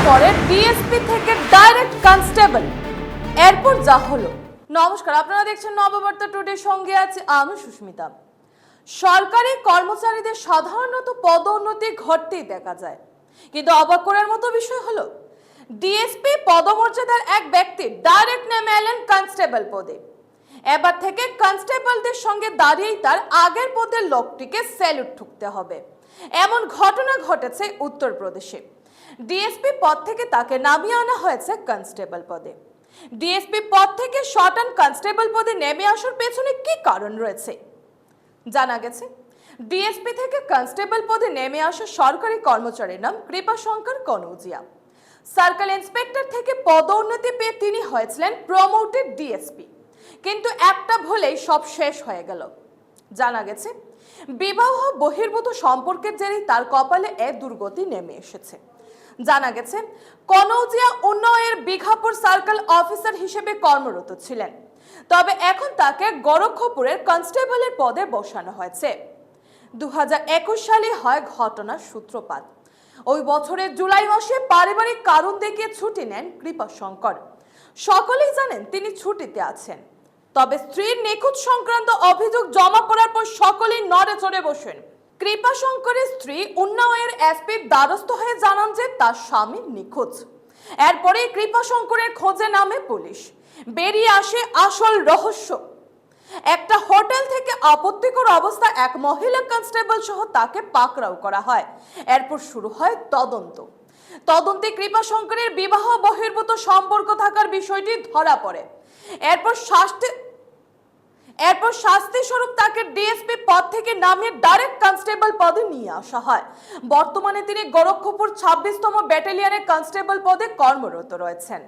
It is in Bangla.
পরে ডিএসপি থেকে ডাইরেক্ট কনস্টেবল, এরপর যা হলো। নমস্কার, আপনারা দেখছেন নববার্তা টুডে, সঙ্গে আছে আমি সুস্মিতা। সরকারি কর্মচারীদের সাধারণত পদোন্নতি ঘটতেই দেখা যায়, কিন্তু অবাক করার মতো বিষয় হলো ডিএসপি পদমর্যাদার এক ব্যক্তি ডাইরেক্ট নেমে এলেন কনস্টেবল পদে। এবার থেকে কনস্টেবলদের সঙ্গে দাঁড়িয়েই তার আগের পদের লোকটিকে স্যালুট ঠুকতে হবে। এমন ঘটনা ঘটেছে উত্তরপ্রদেশে। ডিএসপি পদ থেকে তাকে নামিয়ে আনা হয়েছে কনস্টেবল পদে। ডিএসপি পদ থেকে শটান কনস্টেবল পদে নেমে আসার পেছনে কি কারণ রয়েছে জানা গেছে। ডিএসপি থেকে কনস্টেবল পদে নেমে আসা সরকারি কর্মচারীর নাম কৃপাশঙ্কর কনৌজিয়া। সার্কেল ইন্সপেক্টর থেকে পদোন্নতি পেয়ে তিনি হয়েছিলেন প্রমোটেড ডিএসপি, কিন্তু একটা ভুলেই সব শেষ হয়ে গেল। জানা গেছে বিবাহ বহির্ভূত সম্পর্কের জেরেই তার কপালে এ দুর্গতি নেমে এসেছে। জানা গেছে কনৌজিয়া উন্নয়নের বিঘাপুর সার্কেল অফিসার হিসেবে কর্মরত ছিলেন, তবে এখন তাকে গোরক্ষপুরের কনস্টেবলের পদে বসানো হয়েছে। 2021 সালে হয় ঘটনার সূত্রপাত। ওই বছরের জুলাই মাসে পারিবারিক কারণ দেখিয়ে ছুটি নেন কৃপাশঙ্কর। সকলেই জানেন তিনি ছুটিতে আছেন, তবে স্ত্রীর নিখোঁজ সংক্রান্ত অভিযোগ জমা পড়ার পর সকলেই নড়ে চড়ে বসেন। কৃপাশঙ্করের স্ত্রী উন্নয়নের এসপির দ্বারস্থ হয়ে জানান যে তার স্বামী নিখোঁজ। এরপরে কৃপাশঙ্করের খোঁজে নামে পুলিশ। বেরিয়ে আসে আসল রহস্য। একটা হোটেল থেকে আপত্তিকর অবস্থায় এক মহিলা কনস্টেবল সহ তাকে পাকড়াও করা হয়। এরপর শুরু হয় তদন্তে কৃপাশঙ্করের বিবাহ বহির্ভূত সম্পর্ক থাকার বিষয়টি ধরা পড়ে। এরপর শাস্তি স্বরূপ তাকে ডিএসপি পদ থেকে নামিয়ে ডাইরেক্ট কনস্টেবল পদে নিয়ে আসা হয়। বর্তমানে তিনি গোরক্ষপুর 26তম ব্যাটালিয়নের কনস্টেবল পদে কর্মরত রয়েছেন।